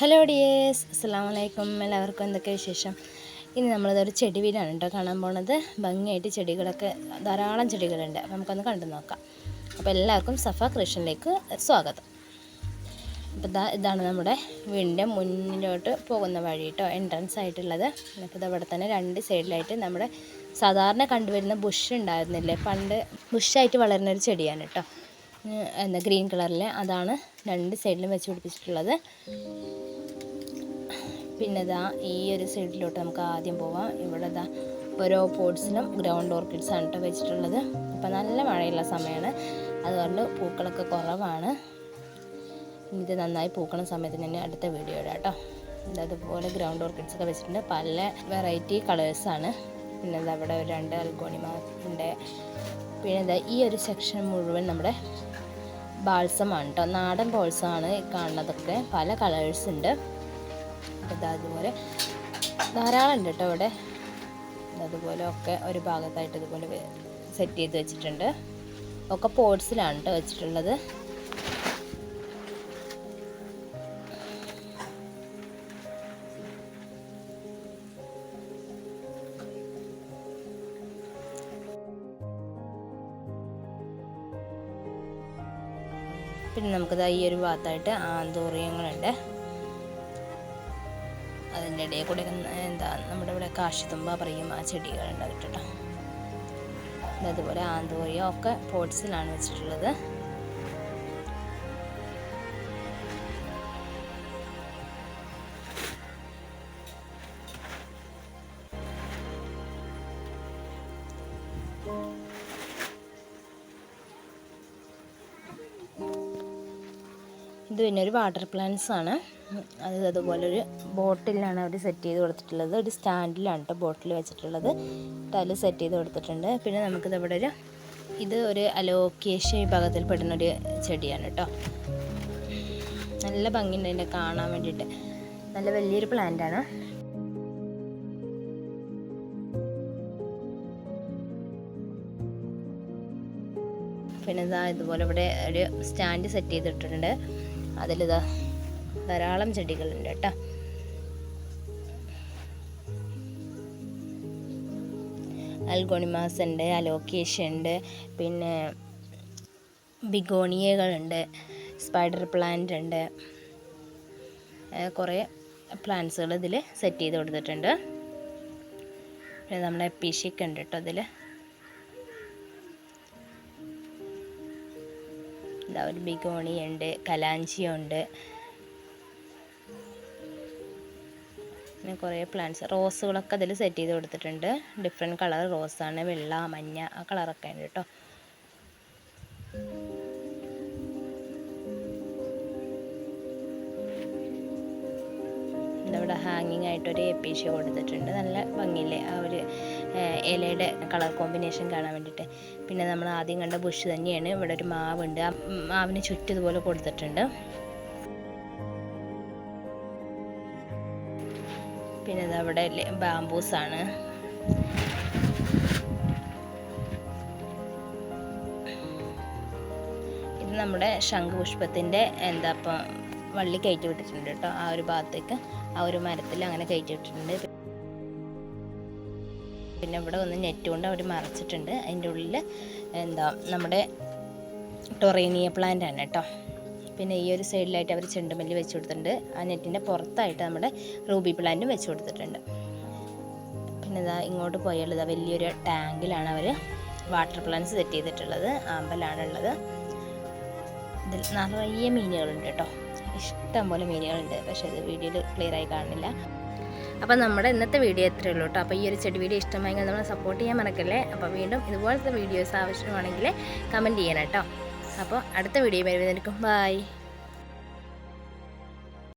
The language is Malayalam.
ഹലോ ഡിയേഴ്സ്, അസ്സലാമു അലൈക്കും. എല്ലാവർക്കും എന്തൊക്കെ വിശേഷം? ഇനി നമ്മളിതൊരു ചെടി വീടാണ് കേട്ടോ കാണാൻ പോണത്. ഭംഗിയായിട്ട് ചെടികളൊക്കെ ധാരാളം ചെടികളുണ്ട്. അപ്പോൾ നമുക്കൊന്ന് കണ്ടു നോക്കാം. അപ്പോൾ എല്ലാവർക്കും സഫ ക്രിയേഷനിലേക്ക് സ്വാഗതം. അപ്പോൾ ഇതാണ് നമ്മുടെ വീടിൻ്റെ മുന്നിലോട്ട് പോകുന്ന വഴി കേട്ടോ, എൻട്രൻസ് ആയിട്ടുള്ളത്. അപ്പോൾ ഇതവിടെ തന്നെ രണ്ട് സൈഡിലായിട്ട് നമ്മുടെ സാധാരണ കണ്ടുവരുന്ന ബുഷ് ഉണ്ടായിരുന്നില്ലേ, പണ്ട് ബുഷായിട്ട് വളരുന്നൊരു ചെടിയാണ് കേട്ടോ. ഗ്രീൻ കളറിൽ അതാണ് രണ്ട് സൈഡിലും വെച്ച് പിടിപ്പിച്ചിട്ടുള്ളത്. പിന്നെ ഈ ഒരു സൈഡിലോട്ട് നമുക്ക് ആദ്യം പോവാം. ഇവിടെ ഓരോ പോട്ട്സിലും ഗ്രൗണ്ട് ഓർക്കിഡ്സ് ആണ് കേട്ടോ വെച്ചിട്ടുള്ളത്. ഇപ്പം നല്ല മഴയുള്ള സമയമാണ്, അതുകൊണ്ട് പൂക്കളൊക്കെ കുറവാണ്. ഇത് നന്നായി പൂക്കണ സമയത്ത് തന്നെ അടുത്ത വീഡിയോ ഇടാം കേട്ടോ. അതുപോലെ ഗ്രൗണ്ട് ഓർക്കിഡ്സ് ഒക്കെ വെച്ചിട്ടുണ്ട്, പല വെറൈറ്റി കളേഴ്സാണ്. പിന്നെ അവിടെ ഒരു രണ്ട് അൽഗോണിമ ഉണ്ട്. പിന്നെ ഈ ഒരു സെക്ഷൻ മുഴുവൻ നമ്മുടെ ബാൾസമാണ് കേട്ടോ, നാടൻ ബോൾസമാണ് കാണുന്നതൊക്കെ. പല കളേഴ്സ് ഉണ്ട്. അതുപോലെ ധാരാളം ഉണ്ട് കേട്ടോ ഇവിടെ. അതുപോലെ ഒക്കെ ഒരു ഭാഗത്തായിട്ട് ഇതുപോലെ സെറ്റ് ചെയ്ത് വെച്ചിട്ടുണ്ട്. ഒക്കെ പോട്ട്സിലാണ് കേട്ടോ വെച്ചിട്ടുള്ളത്. പിന്നെ നമുക്കിത് ഈ ഒരു ഭാഗത്തായിട്ട് ആന്തൂറിയങ്ങളുണ്ട്. അതിൻ്റെ ഇടയിൽ കൂടെ നമ്മുടെ ഇവിടെ കാശിത്തുമ്പ പറയും ആ ചെടികളുണ്ട് കേട്ടോ. അതുപോലെ ആന്തൂറിയ ഒക്കെ പോട്ട്സിലാണ് വെച്ചിട്ടുള്ളത്. ഇത് പിന്നെ ഒരു വാട്ടർ പ്ലാന്റ്സ് ആണ്. അതുപോലൊരു ബോട്ടിലാണ് അവർ സെറ്റ് ചെയ്ത് കൊടുത്തിട്ടുള്ളത്. ഒരു സ്റ്റാൻഡിലാണ് കേട്ടോ ബോട്ടിൽ വെച്ചിട്ടുള്ളത്. അതിൽ സെറ്റ് ചെയ്ത് കൊടുത്തിട്ടുണ്ട്. പിന്നെ നമുക്കിത് ഇവിടെ ഇത് ഒരു അലോക്കേഷ്യ വിഭാഗത്തിൽ പെടുന്നൊരു ചെടിയാണ് കേട്ടോ. നല്ല ഭംഗിയുണ്ട് അതിനെ കാണാൻ വേണ്ടിയിട്ട്. നല്ല വലിയൊരു പ്ലാന്റാണ്. പിന്നെ ഇതുപോലെ ഇവിടെ ഒരു സ്റ്റാൻഡ് സെറ്റ് ചെയ്തിട്ടുണ്ട്. അതിലിതാ ധാരാളം ചെടികളുണ്ട് കേട്ടോ. അൽഗോണിമാസ് ഉണ്ട്, അലോക്കേഷ്യ ഉണ്ട്, പിന്നെ ബിഗോണിയകളുണ്ട്, സ്പൈഡർ പ്ലാന്റ് ഉണ്ട്. കുറേ പ്ലാന്റ്സുകൾ ഇതിൽ സെറ്റ് ചെയ്ത് കൊടുത്തിട്ടുണ്ട്. പിന്നെ നമ്മുടെ എപ്പീഷ്യക്ക് ഉണ്ട് കേട്ടോ അതിൽ. ഒരു ബിഗോണിയ ഉണ്ട്, കലാഞ്ചിയ ഉണ്ട്. പിന്നെ കുറേ പ്ലാന്റ്സ്, റോസുകളൊക്കെ അതിൽ സെറ്റ് ചെയ്ത് കൊടുത്തിട്ടുണ്ട്. ഡിഫറെൻറ്റ് കളർ റോസാണ്, വെള്ള, മഞ്ഞ, ആ കളറൊക്കെ ഉണ്ട് കേട്ടോ. ഇവിടെ ഹാങ്ങിങ് ആയിട്ടൊരു എപ്പീഷ്യ കൊടുത്തിട്ടുണ്ട്. നല്ല ഭംഗിയില്ലേ ആ ഒരു ഇലയുടെ കളർ കോമ്പിനേഷൻ കാണാൻ വേണ്ടിയിട്ട്. പിന്നെ നമ്മൾ ആദ്യം കണ്ട ബുഷ് തന്നെയാണ്. ഇവിടെ ഒരു മാവുണ്ട്, ആ മാവിന് ചുറ്റും ഇതുപോലെ കൊടുത്തിട്ടുണ്ട്. പിന്നെ ഇതവിടെ ബാംബൂസാണ്. ഇത് നമ്മുടെ ശംഖുപുഷ്പത്തിൻ്റെ വള്ളി കയറ്റി വിട്ടിട്ടുണ്ട് കേട്ടോ. ആ ഒരു ഭാഗത്തേക്ക് ആ ഒരു മരത്തിൽ അങ്ങനെ കയറ്റി വിട്ടിട്ടുണ്ട്. പിന്നെ ഇവിടെ ഒന്ന് നെറ്റ് കൊണ്ട് അവർ മറച്ചിട്ടുണ്ട്. അതിൻ്റെ ഉള്ളിൽ നമ്മുടെ ടൊറേനിയ പ്ലാന്റ് ആണ് കേട്ടോ. പിന്നെ ഈ ഒരു സൈഡിലായിട്ട് അവർ ചെണ്ടുമല്ലി വെച്ച് കൊടുത്തിട്ടുണ്ട്. ആ നെറ്റിൻ്റെ പുറത്തായിട്ട് നമ്മുടെ റൂബി പ്ലാന്റും വെച്ച് കൊടുത്തിട്ടുണ്ട്. പിന്നെ ഇങ്ങോട്ട് പോയാൽ വലിയൊരു ടാങ്കിലാണ് അവർ വാട്ടർ പ്ലാന്റ്സ് സെറ്റ് ചെയ്തിട്ടുള്ളത്. ആമ്പലാണുള്ളത്. ഇതിൽ നിറയെ മീനുകളുണ്ട് കേട്ടോ, ഇഷ്ടം പോലെ മീനുകളുണ്ട്. പക്ഷേ അത് വീഡിയോയിൽ ക്ലിയർ ആയി കാണുന്നില്ല. അപ്പോൾ നമ്മുടെ ഇന്നത്തെ വീഡിയോ എത്രയേ ഉള്ളൂ കേട്ടോ. അപ്പോൾ ഈ ഒരു ചെടി വീഡിയോ ഇഷ്ടമായെങ്കിൽ നമ്മൾ സപ്പോർട്ട് ചെയ്യാൻ മറക്കല്ലേ. അപ്പോൾ വീണ്ടും ഇതുപോലത്തെ വീഡിയോസ് ആവശ്യമാണെങ്കിൽ കമൻറ്റ് ചെയ്യണം കേട്ടോ. അപ്പോൾ അടുത്ത വീഡിയോ വരുന്നതായിരിക്കും. ബൈ.